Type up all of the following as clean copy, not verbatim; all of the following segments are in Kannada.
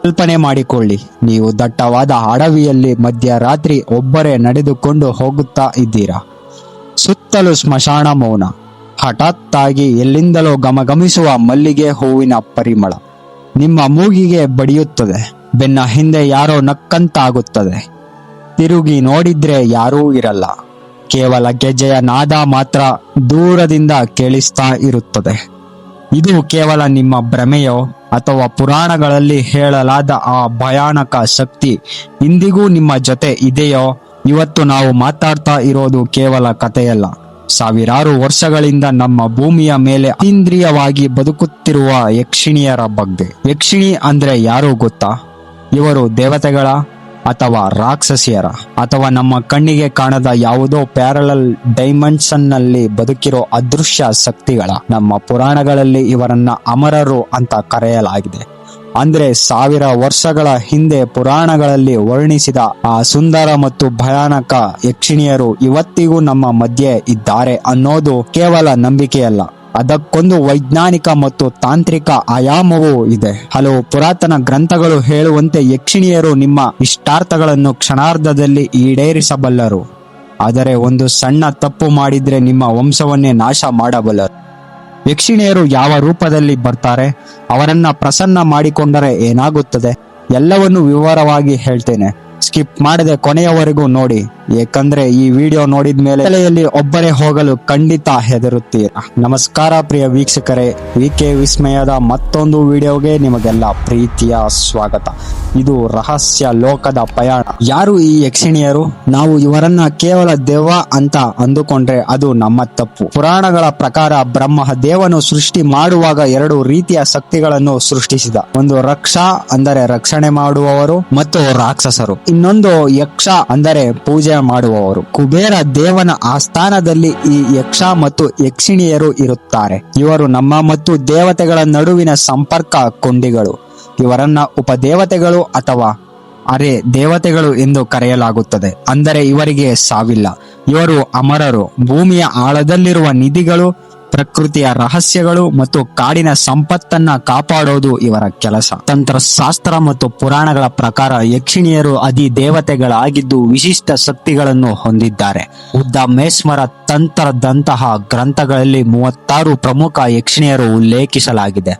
ಕಲ್ಪನೆ ಮಾಡಿಕೊಳ್ಳಿ, ನೀವು ದಟ್ಟವಾದ ಅಡವಿಯಲ್ಲಿ ಮಧ್ಯರಾತ್ರಿ ಒಬ್ಬರೇ ನಡೆದುಕೊಂಡು ಹೋಗುತ್ತಾ ಇದ್ದೀರಾ. ಸುತ್ತಲೂ ಸ್ಮಶಾನ ಮೌನ. ಹಠಾತ್ತಾಗಿ ಎಲ್ಲಿಂದಲೋ ಗಮಗಮಿಸುವ ಮಲ್ಲಿಗೆ ಹೂವಿನ ಪರಿಮಳ ನಿಮ್ಮ ಮೂಗಿಗೆ ಬಡಿಯುತ್ತದೆ. ಬೆನ್ನ ಹಿಂದೆ ಯಾರೋ ನಕ್ಕಂತಾಗುತ್ತದೆ. ತಿರುಗಿ ನೋಡಿದ್ರೆ ಯಾರೂ ಇರಲ್ಲ. ಕೇವಲ ಗೆಜ್ಜೆಯ ನಾದ ಮಾತ್ರ ದೂರದಿಂದ ಕೇಳಿಸ್ತಾ ಇರುತ್ತದೆ. ಇದು ಕೇವಲ ನಿಮ್ಮ ಭ್ರಮೆಯೋ ಅಥವಾ ಪುರಾಣಗಳಲ್ಲಿ ಹೇಳಲಾದ ಆ ಭಯಾನಕ ಶಕ್ತಿ ಇಂದಿಗೂ ನಿಮ್ಮ ಜೊತೆ ಇದೆಯೋ? ಇವತ್ತು ನಾವು ಮಾತಾಡ್ತಾ ಇರೋದು ಕೇವಲ ಕಥೆಯಲ್ಲ, ಸಾವಿರಾರು ವರ್ಷಗಳಿಂದ ನಮ್ಮ ಭೂಮಿಯ ಮೇಲೆ ಅತೀಂದ್ರಿಯವಾಗಿ ಬದುಕುತ್ತಿರುವ ಯಕ್ಷಿಣಿಯರ ಬಗ್ಗೆ. ಯಕ್ಷಿಣಿ ಅಂದ್ರೆ ಯಾರು ಗೊತ್ತಾ? ಇವರು ದೇವತೆಗಳ ಅಥವಾ ರಾಕ್ಷಸಿಯರ ಅಥವಾ ನಮ್ಮ ಕಣ್ಣಿಗೆ ಕಾಣದ ಯಾವುದೋ ಪ್ಯಾರಲಲ್ ಡೈಮೆನ್ಷನ್ ನಲ್ಲಿ ಬದುಕಿರೋ ಅದೃಶ್ಯ ಶಕ್ತಿಗಳ. ನಮ್ಮ ಪುರಾಣಗಳಲ್ಲಿ ಇವರನ್ನ ಅಮರರು ಅಂತ ಕರೆಯಲಾಗಿದೆ. ಅಂದ್ರೆ 1000 ವರ್ಷಗಳ ಹಿಂದೆ ಪುರಾಣಗಳಲ್ಲಿ ವರ್ಣಿಸಿದ ಆ ಸುಂದರ ಮತ್ತು ಭಯಾನಕ ಯಕ್ಷಿಣಿಯರು ಇವತ್ತಿಗೂ ನಮ್ಮ ಮಧ್ಯೆ ಇದ್ದಾರೆ ಅನ್ನೋದು ಕೇವಲ ನಂಬಿಕೆಯಲ್ಲ, ಅದಕ್ಕೊಂದು ವೈಜ್ಞಾನಿಕ ಮತ್ತು ತಾಂತ್ರಿಕ ಆಯಾಮವೂ ಇದೆ. ಹಲವು ಪುರಾತನ ಗ್ರಂಥಗಳು ಹೇಳುವಂತೆ ಯಕ್ಷಿಣಿಯರು ನಿಮ್ಮ ಇಷ್ಟಾರ್ಥಗಳನ್ನು ಕ್ಷಣಾರ್ಧದಲ್ಲಿ ಈಡೇರಿಸಬಲ್ಲರು. ಆದರೆ ಒಂದು ಸಣ್ಣ ತಪ್ಪು ಮಾಡಿದ್ರೆ ನಿಮ್ಮ ವಂಶವನ್ನೇ ನಾಶ ಮಾಡಬಲ್ಲರು. ಯಕ್ಷಿಣಿಯರು ಯಾವ ರೂಪದಲ್ಲಿ ಬರ್ತಾರೆ, ಅವರನ್ನ ಪ್ರಸನ್ನ ಮಾಡಿಕೊಂಡರೆ ಏನಾಗುತ್ತದೆ, ಎಲ್ಲವನ್ನು ವಿವರವಾಗಿ ಹೇಳ್ತೇನೆ. ಸ್ಕಿಪ್ ಮಾಡದೆ ಕೊನೆಯವರೆಗೂ ನೋಡಿ, ಏಕೆಂದ್ರೆ ಈ ವಿಡಿಯೋ ನೋಡಿದ ಮೇಲೆ ತಲೆಯಲ್ಲಿ ಒಬ್ಬರೇ ಹೋಗಲು ಖಂಡಿತ ಹೆದರುತ್ತೀರಾ. ನಮಸ್ಕಾರ ಪ್ರಿಯ ವೀಕ್ಷಕರೇ, ವಿಕೆ ವಿಸ್ಮಯದ ಮತ್ತೊಂದು ವಿಡಿಯೋಗೆ ನಿಮಗೆಲ್ಲ ಪ್ರೀತಿಯ ಸ್ವಾಗತ. ಇದು ರಹಸ್ಯ ಲೋಕದ ಪಯಣ. ಯಾರು ಈ ಯಕ್ಷಿಣಿಯರು? ನಾವು ಇವರನ್ನ ಕೇವಲ ದೆವ್ವ ಅಂತ ಅಂದುಕೊಂಡ್ರೆ ಅದು ನಮ್ಮ ತಪ್ಪು. ಪುರಾಣಗಳ ಪ್ರಕಾರ ಬ್ರಹ್ಮ ದೇವನು ಸೃಷ್ಟಿ ಮಾಡುವಾಗ 2 ರೀತಿಯ ಶಕ್ತಿಗಳನ್ನು ಸೃಷ್ಟಿಸಿದ. ಒಂದು ರಕ್ಷ ಅಂದರೆ ರಕ್ಷಣೆ ಮಾಡುವವರು ಮತ್ತು ರಾಕ್ಷಸರು. ಇನ್ನೊಂದು ಯಕ್ಷ ಅಂದರೆ ಪೂಜೆ ಮಾಡುವವರು. ಕುಬೇರ ದೇವನ ಆಸ್ಥಾನದಲ್ಲಿ ಈ ಯಕ್ಷ ಮತ್ತು ಯಕ್ಷಿಣಿಯರು ಇರುತ್ತಾರೆ. ಇವರು ನಮ್ಮ ಮತ್ತು ದೇವತೆಗಳ ನಡುವಿನ ಸಂಪರ್ಕ ಕೊಂಡಿಗಳು. ಇವರನ್ನ ಉಪದೇವತೆಗಳು ಅಥವಾ ಅರೆ ದೇವತೆಗಳು ಎಂದು ಕರೆಯಲಾಗುತ್ತದೆ. ಅಂದರೆ ಇವರಿಗೆ ಸಾವಿಲ್ಲ. ಇವರು ಅಮರರು. ಭೂಮಿಯ ಆಳದಲ್ಲಿರುವ ನಿಧಿಗಳು, ಪ್ರಕೃತಿಯ ರಹಸ್ಯಗಳು ಮತ್ತು ಕಾಡಿನ ಸಂಪತ್ತನ್ನ ಕಾಪಾಡೋದು ಇವರ ಕೆಲಸ. ತಂತ್ರಶಾಸ್ತ್ರ ಮತ್ತು ಪುರಾಣಗಳ ಪ್ರಕಾರ ಯಕ್ಷಿಣಿಯರು ದೇವತೆಗಳಾಗಿದ್ದು ವಿಶಿಷ್ಟ ಶಕ್ತಿಗಳನ್ನು ಹೊಂದಿದ್ದಾರೆ. ಬುದ್ಧ ಮೇಸ್ಮರ ತಂತ್ರದಂತಹ ಗ್ರಂಥಗಳಲ್ಲಿ 36 ಪ್ರಮುಖ ಯಕ್ಷಿಣಿಯರು ಉಲ್ಲೇಖಿಸಲಾಗಿದೆ.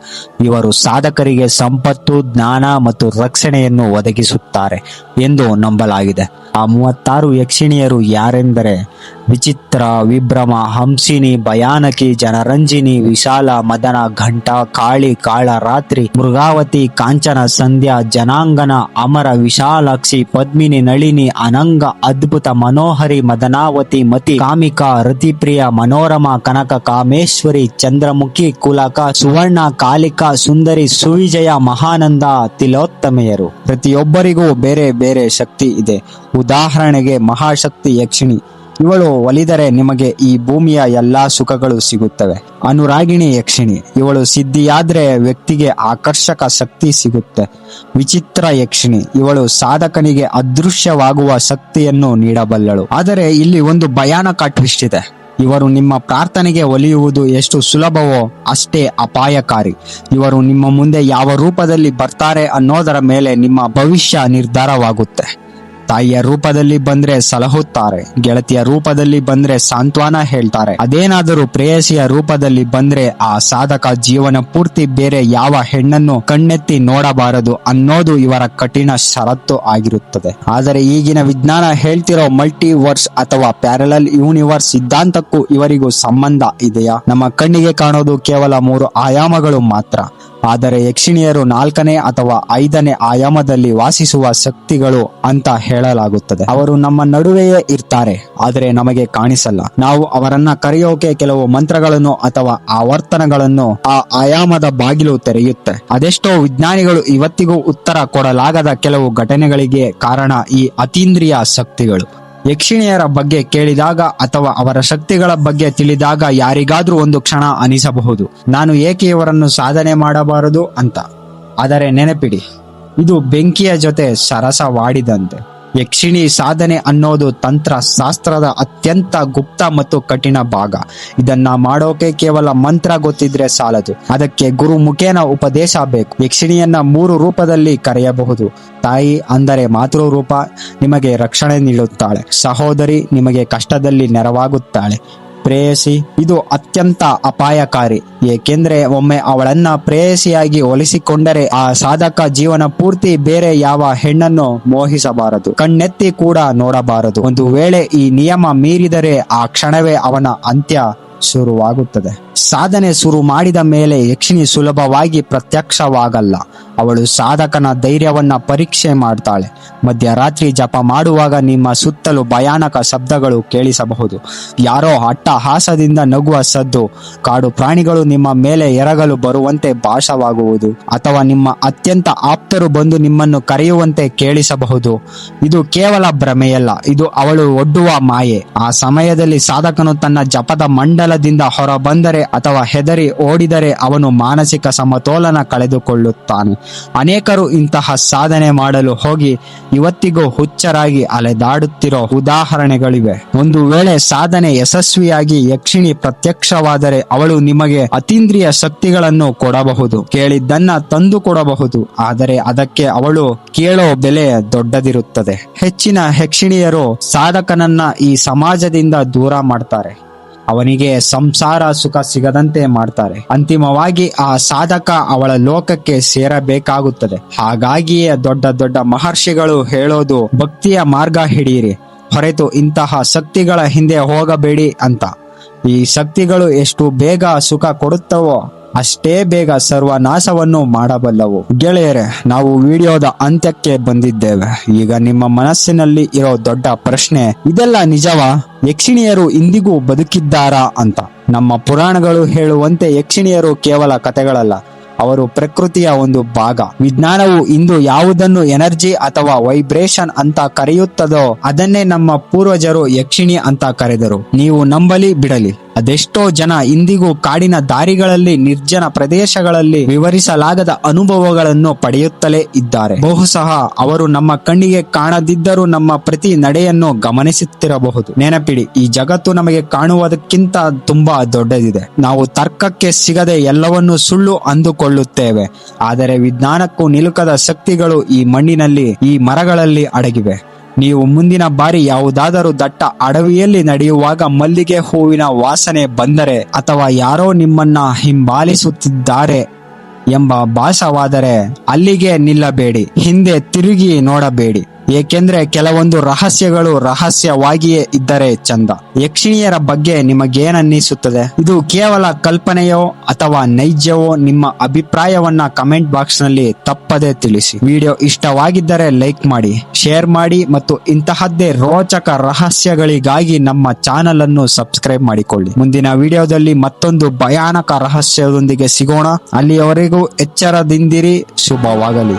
ಇವರು ಸಾಧಕರಿಗೆ ಸಂಪತ್ತು, ಜ್ಞಾನ ಮತ್ತು ರಕ್ಷಣೆಯನ್ನು ಒದಗಿಸುತ್ತಾರೆ ಎಂದು ನಂಬಲಾಗಿದೆ. ಆ 36 ಯಕ್ಷಿಣಿಯರು ಯಾರೆಂದರೆ ವಿಚಿತ್ರ, ವಿಭ್ರಮ, ಹಂಸಿನಿ, ಭಯಾನಕಿ, ಜನರಂಜಿನಿ, ವಿಶಾಲ, ಮದನ, ಘಂಟ, ಕಾಳಿ, ಕಾಳರಾತ್ರಿ, ಮೃಗಾವತಿ, ಕಾಂಚನ, ಸಂಧ್ಯಾ, ಜನಾಂಗನ, ಅಮರ, ವಿಶಾಲಾಕ್ಷಿ, ಪದ್ಮಿನಿ, ನಳಿನಿ, ಅನಂಗ, ಅದ್ಭುತ, ಮನೋಹರಿ, ಮದನಾವತಿ, ಮತಿ, ಕಾಮಿಕಾ, ರತಿಪ್ರಿಯ, ಮನೋರಮ, ಕನಕ, ಕಾಮೇಶ್ವರಿ, ಚಂದ್ರಮುಖಿ, ಕುಲಕ, ಸುವರ್ಣ, ಕಾಲಿಕಾ, ಸುಂದರಿ, ಸುವಿಜಯ, ಮಹಾನಂದ, ತಿಲೋತ್ತಮೆಯರು. ಪ್ರತಿಯೊಬ್ಬರಿಗೂ ಬೇರೆ ಬೇರೆ ಶಕ್ತಿ ಇದೆ. ಉದಾಹರಣೆಗೆ ಮಹಾಶಕ್ತಿ ಯಕ್ಷಿಣಿ. ಇವಳು ಒಲಿದರೆ ನಿಮಗೆ ಈ ಭೂಮಿಯ ಎಲ್ಲಾ ಸುಖಗಳು ಸಿಗುತ್ತವೆ. ಅನುರಾಗಿಣಿ ಯಕ್ಷಿಣಿ. ಇವಳು ಸಿದ್ಧಿಯಾದ್ರೆ ವ್ಯಕ್ತಿಗೆ ಆಕರ್ಷಕ ಶಕ್ತಿ ಸಿಗುತ್ತೆ. ವಿಚಿತ್ರ ಯಕ್ಷಿಣಿ. ಇವಳು ಸಾಧಕನಿಗೆ ಅದೃಶ್ಯವಾಗುವ ಶಕ್ತಿಯನ್ನು ನೀಡಬಲ್ಲಳು. ಆದರೆ ಇಲ್ಲಿ ಒಂದು ಭಯಾನಕ ಟ್ವಿಸ್ಟ್ ಇದೆ. ಇವರು ನಿಮ್ಮ ಪ್ರಾರ್ಥನೆಗೆ ಒಲಿಯುವುದು ಎಷ್ಟು ಸುಲಭವೋ ಅಷ್ಟೇ ಅಪಾಯಕಾರಿ. ಇವರು ನಿಮ್ಮ ಮುಂದೆ ಯಾವ ರೂಪದಲ್ಲಿ ಬರ್ತಾರೆ ಅನ್ನೋದರ ಮೇಲೆ ನಿಮ್ಮ ಭವಿಷ್ಯ ನಿರ್ಧಾರವಾಗುತ್ತೆ. ತಾಯಿಯ ರೂಪದಲ್ಲಿ ಬಂದ್ರೆ ಸಲಹುತ್ತಾರೆ, ಗೆಳತಿಯ ರೂಪದಲ್ಲಿ ಬಂದ್ರೆ ಸಾಂತ್ವನ ಹೇಳ್ತಾರೆ. ಅದೇನಾದರೂ ಪ್ರೇಯಸಿಯ ರೂಪದಲ್ಲಿ ಬಂದ್ರೆ ಆ ಸಾಧಕ ಜೀವನ ಪೂರ್ತಿ ಬೇರೆ ಯಾವ ಹೆಣ್ಣನ್ನು ಕಣ್ಣೆತ್ತಿ ನೋಡಬಾರದು ಅನ್ನೋದು ಇವರ ಕಠಿಣ ಷರತ್ತು ಆಗಿರುತ್ತದೆ. ಆದರೆ ಈಗಿನ ವಿಜ್ಞಾನ ಹೇಳ್ತಿರೋ ಮಲ್ಟಿವರ್ಸ್ ಅಥವಾ ಪ್ಯಾರಲಲ್ ಯೂನಿವರ್ಸ್ ಸಿದ್ಧಾಂತಕ್ಕೂ ಇವರಿಗೂ ಸಂಬಂಧ ಇದೆಯಾ? ನಮ್ಮ ಕಣ್ಣಿಗೆ ಕಾಣೋದು ಕೇವಲ 3 ಆಯಾಮಗಳು ಮಾತ್ರ. ಆದರೆ ಯಕ್ಷಿಣಿಯರು 4ನೇ ಅಥವಾ 5ನೇ ಆಯಾಮದಲ್ಲಿ ವಾಸಿಸುವ ಶಕ್ತಿಗಳು ಅಂತ ಹೇಳಲಾಗುತ್ತದೆ. ಅವರು ನಮ್ಮ ನಡುವೆಯೇ ಇರ್ತಾರೆ, ಆದರೆ ನಮಗೆ ಕಾಣಿಸಲ್ಲ. ನಾವು ಅವರನ್ನ ಕರೆಯೋಕೆ ಕೆಲವು ಮಂತ್ರಗಳನ್ನು ಅಥವಾ ಆವರ್ತನಗಳನ್ನು ಆ ಆಯಾಮದ ಬಾಗಿಲು ತೆರೆಯುತ್ತೆ. ಅದೆಷ್ಟೋ ವಿಜ್ಞಾನಿಗಳು ಇವತ್ತಿಗೂ ಉತ್ತರ ಕೊಡಲಾಗದ ಕೆಲವು ಘಟನೆಗಳಿಗೆ ಕಾರಣ ಈ ಅತೀಂದ್ರಿಯ ಶಕ್ತಿಗಳು. ಯಕ್ಷಿಣಿಯರ ಬಗ್ಗೆ ಕೇಳಿದಾಗ ಅಥವಾ ಅವರ ಶಕ್ತಿಗಳ ಬಗ್ಗೆ ತಿಳಿದಾಗ ಯಾರಿಗಾದ್ರೂ ಒಂದು ಕ್ಷಣ ಅನಿಸಬಹುದು, ನಾನು ಏಕೆ ಇವರನ್ನು ಸಾಧನೆ ಮಾಡಬಾರದು ಅಂತ. ಆದರೆ ನೆನಪಿಡಿ, ಇದು ಬೆಂಕಿಯ ಜೊತೆ ಸರಸವಾಡಿದಂತೆ. ಯಕ್ಷಿಣಿ ಸಾಧನೆ ಅನ್ನೋದು ತಂತ್ರ ಶಾಸ್ತ್ರದ ಅತ್ಯಂತ ಗುಪ್ತ ಮತ್ತು ಕಠಿಣ ಭಾಗ. ಇದನ್ನ ಮಾಡೋಕೆ ಕೇವಲ ಮಂತ್ರ ಗೊತ್ತಿದ್ರೆ ಸಾಲದು, ಅದಕ್ಕೆ ಗುರು ಮುಖೇನ ಉಪದೇಶ ಬೇಕು. ಯಕ್ಷಿಣಿಯನ್ನ 3 ರೂಪದಲ್ಲಿ ಕರೆಯಬಹುದು. ತಾಯಿ ಅಂದರೆ ಮಾತೃ ರೂಪ, ನಿಮಗೆ ರಕ್ಷಣೆ ನೀಡುತ್ತಾಳೆ. ಸಹೋದರಿ, ನಿಮಗೆ ಕಷ್ಟದಲ್ಲಿ ನೆರವಾಗುತ್ತಾಳೆ. ಪ್ರೇಯಸಿ, ಇದು ಅತ್ಯಂತ ಅಪಾಯಕಾರಿ, ಏಕೆಂದ್ರೆ ಒಮ್ಮೆ ಅವಳನ್ನ ಪ್ರೇಯಸಿಯಾಗಿ ಒಲಿಸಿಕೊಂಡರೆ ಆ ಸಾಧಕ ಜೀವನ ಪೂರ್ತಿ ಬೇರೆ ಯಾವ ಹೆಣ್ಣನ್ನು ಮೋಹಿಸಬಾರದು, ಕಣ್ಣೆತ್ತಿ ಕೂಡ ನೋಡಬಾರದು. ಒಂದು ವೇಳೆ ಈ ನಿಯಮ ಮೀರಿದರೆ ಆ ಕ್ಷಣವೇ ಅವನ ಅಂತ್ಯ ಶುರುವಾಗುತ್ತದೆ. ಸಾಧನೆ ಶುರು ಮಾಡಿದ ಮೇಲೆ ಯಕ್ಷಿಣಿ ಸುಲಭವಾಗಿ ಪ್ರತ್ಯಕ್ಷವಾಗಲ್ಲ. ಅವಳು ಸಾಧಕನ ಧೈರ್ಯವನ್ನ ಪರೀಕ್ಷೆ ಮಾಡ್ತಾಳೆ. ಮಧ್ಯರಾತ್ರಿ ಜಪ ಮಾಡುವಾಗ ನಿಮ್ಮ ಸುತ್ತಲೂ ಭಯಾನಕ ಶಬ್ದಗಳು ಕೇಳಿಸಬಹುದು. ಯಾರೋ ಅಟ್ಟಹಾಸದಿಂದ ನಗುವ ಸದ್ದು, ಕಾಡು ಪ್ರಾಣಿಗಳು ನಿಮ್ಮ ಮೇಲೆ ಎರಗಲು ಬರುವಂತೆ ಭಾಸವಾಗುವುದು, ಅಥವಾ ನಿಮ್ಮ ಅತ್ಯಂತ ಆಪ್ತರು ಬಂದು ನಿಮ್ಮನ್ನು ಕರೆಯುವಂತೆ ಕೇಳಿಸಬಹುದು. ಇದು ಕೇವಲ ಭ್ರಮೆಯಲ್ಲ, ಇದು ಅವಳು ಒಡ್ಡುವ ಮಾಯೆ. ಆ ಸಮಯದಲ್ಲಿ ಸಾಧಕನು ತನ್ನ ಜಪದ ಮಂಡಲದಿಂದ ಹೊರ ಬಂದರೆ ಅಥವಾ ಹೆದರಿ ಓಡಿದರೆ ಅವನು ಮಾನಸಿಕ ಸಮತೋಲನ ಕಳೆದುಕೊಳ್ಳುತ್ತಾನೆ. ಅನೇಕರು ಇಂತಹ ಸಾಧನೆ ಮಾಡಲು ಹೋಗಿ ಇವತ್ತಿಗೂ ಹುಚ್ಚರಾಗಿ ಅಲೆದಾಡುತ್ತಿರೋ ಉದಾಹರಣೆಗಳಿವೆ. ಒಂದು ವೇಳೆ ಸಾಧನೆ ಯಶಸ್ವಿಯಾಗಿ ಯಕ್ಷಿಣಿ ಪ್ರತ್ಯಕ್ಷವಾದರೆ ಅವಳು ನಿಮಗೆ ಅತೀಂದ್ರಿಯ ಶಕ್ತಿಗಳನ್ನು ಕೊಡಬಹುದು, ಕೇಳಿದ್ದನ್ನ ತಂದು ಕೊಡಬಹುದು. ಆದರೆ ಅದಕ್ಕೆ ಅವಳು ಕೇಳೋ ಬೆಲೆ ದೊಡ್ಡದಿರುತ್ತದೆ. ಹೆಚ್ಚಿನ ಯಕ್ಷಿಣಿಯರು ಸಾಧಕನನ್ನ ಈ ಸಮಾಜದಿಂದ ದೂರ ಮಾಡ್ತಾರೆ, ಅವನಿಗೆ ಸಂಸಾರ ಸುಖ ಸಿಗದಂತೆ ಮಾಡ್ತಾರೆ. ಅಂತಿಮವಾಗಿ ಆ ಸಾಧಕ ಅವಳ ಲೋಕಕ್ಕೆ ಸೇರಬೇಕಾಗುತ್ತದೆ. ಹಾಗಾಗಿಯೇ ದೊಡ್ಡ ದೊಡ್ಡ ಮಹರ್ಷಿಗಳು ಹೇಳೋದು ಭಕ್ತಿಯ ಮಾರ್ಗ ಹಿಡಿಯಿರಿ, ಹೊರತು ಇಂತಹ ಶಕ್ತಿಗಳ ಹಿಂದೆ ಹೋಗಬೇಡಿ ಅಂತ. ಈ ಶಕ್ತಿಗಳು ಎಷ್ಟು ಬೇಗ ಸುಖ ಕೊಡುತ್ತವೋ ಅಷ್ಟೇ ಬೇಗ ಸರ್ವನಾಶವನ್ನು ಮಾಡಬಲ್ಲವು. ಗೆಳೆಯರೆ, ನಾವು ವಿಡಿಯೋದ ಅಂತ್ಯಕ್ಕೆ ಬಂದಿದ್ದೇವೆ. ಈಗ ನಿಮ್ಮ ಮನಸ್ಸಿನಲ್ಲಿ ಇರೋ ದೊಡ್ಡ ಪ್ರಶ್ನೆ, ಇದೆಲ್ಲ ನಿಜವಾ? ಯಕ್ಷಿಣಿಯರು ಇಂದಿಗೂ ಬದುಕಿದ್ದಾರಾ ಅಂತ. ನಮ್ಮ ಪುರಾಣಗಳು ಹೇಳುವಂತೆ ಯಕ್ಷಿಣಿಯರು ಕೇವಲ ಕಥೆಗಳಲ್ಲ, ಅವರು ಪ್ರಕೃತಿಯ ಒಂದು ಭಾಗ. ವಿಜ್ಞಾನವು ಇಂದು ಯಾವುದನ್ನು ಎನರ್ಜಿ ಅಥವಾ ವೈಬ್ರೇಷನ್ ಅಂತ ಕರೆಯುತ್ತದೋ ಅದನ್ನೇ ನಮ್ಮ ಪೂರ್ವಜರು ಯಕ್ಷಿಣಿ ಅಂತ ಕರೆದರು. ನೀವು ನಂಬಲಿ ಬಿಡಲಿ, ಅದೆಷ್ಟೋ ಜನ ಇಂದಿಗೂ ಕಾಡಿನ ದಾರಿಗಳಲ್ಲಿ, ನಿರ್ಜನ ಪ್ರದೇಶಗಳಲ್ಲಿ ವಿವರಿಸಲಾಗದ ಅನುಭವಗಳನ್ನು ಪಡೆಯುತ್ತಲೇ ಇದ್ದಾರೆ. ಬಹುಶಃ ಅವರು ನಮ್ಮ ಕಣ್ಣಿಗೆ ಕಾಣದಿದ್ದರೂ ನಮ್ಮ ಪ್ರತಿ ನಡೆಯನ್ನು ಗಮನಿಸುತ್ತಿರಬಹುದು. ನೆನಪಿಡಿ, ಈ ಜಗತ್ತು ನಮಗೆ ಕಾಣುವುದಕ್ಕಿಂತ ತುಂಬಾ ದೊಡ್ಡದಿದೆ. ನಾವು ತರ್ಕಕ್ಕೆ ಸಿಗದೆ ಎಲ್ಲವನ್ನೂ ಸುಳ್ಳು ಅಂದುಕೊಳ್ಳುತ್ತೇವೆ, ಆದರೆ ವಿಜ್ಞಾನಕ್ಕೂ ನಿಲುಕದ ಶಕ್ತಿಗಳು ಈ ಮಣ್ಣಿನಲ್ಲಿ, ಈ ಮರಗಳಲ್ಲಿ ಅಡಗಿವೆ. ನೀವು ಮುಂದಿನ ಬಾರಿ ಯಾವುದಾದರೂ ದಟ್ಟ ಅಡವಿಯಲ್ಲಿ ನಡೆಯುವಾಗ ಮಲ್ಲಿಗೆ ಹೂವಿನ ವಾಸನೆ ಬಂದರೆ, ಅಥವಾ ಯಾರೋ ನಿಮ್ಮನ್ನ ಹಿಂಬಾಲಿಸುತ್ತಿದ್ದಾರೆ ಎಂಬ ಭಾಸವಾದರೆ ಅಲ್ಲಿಗೆ ನಿಲ್ಲಬೇಡಿ, ಹಿಂದೆ ತಿರುಗಿ ನೋಡಬೇಡಿ. ಏಕೆಂದ್ರೆ ಕೆಲವೊಂದು ರಹಸ್ಯಗಳು ರಹಸ್ಯವಾಗಿಯೇ ಇದ್ದರೆ ಚಂದ. ಯಕ್ಷಿಣಿಯರ ಬಗ್ಗೆ ನಿಮಗೇನನ್ನಿಸುತ್ತದೆ? ಇದು ಕೇವಲ ಕಲ್ಪನೆಯೋ ಅಥವಾ ನೈಜವೋ? ನಿಮ್ಮ ಅಭಿಪ್ರಾಯವನ್ನ ಕಮೆಂಟ್ ಬಾಕ್ಸ್ ನಲ್ಲಿ ತಪ್ಪದೆ ತಿಳಿಸಿ. ವಿಡಿಯೋ ಇಷ್ಟವಾಗಿದ್ದರೆ ಲೈಕ್ ಮಾಡಿ, ಶೇರ್ ಮಾಡಿ ಮತ್ತು ಇಂತಹದ್ದೇ ರೋಚಕ ರಹಸ್ಯಗಳಿಗಾಗಿ ನಮ್ಮ ಚಾನಲ್ ಅನ್ನು ಸಬ್ಸ್ಕ್ರೈಬ್ ಮಾಡಿಕೊಳ್ಳಿ. ಮುಂದಿನ ವಿಡಿಯೋದಲ್ಲಿ ಮತ್ತೊಂದು ಭಯಾನಕ ರಹಸ್ಯದೊಂದಿಗೆ ಸಿಗೋಣ. ಅಲ್ಲಿಯವರೆಗೂ ಎಚ್ಚರದಿಂದಿರಿ. ಶುಭವಾಗಲಿ.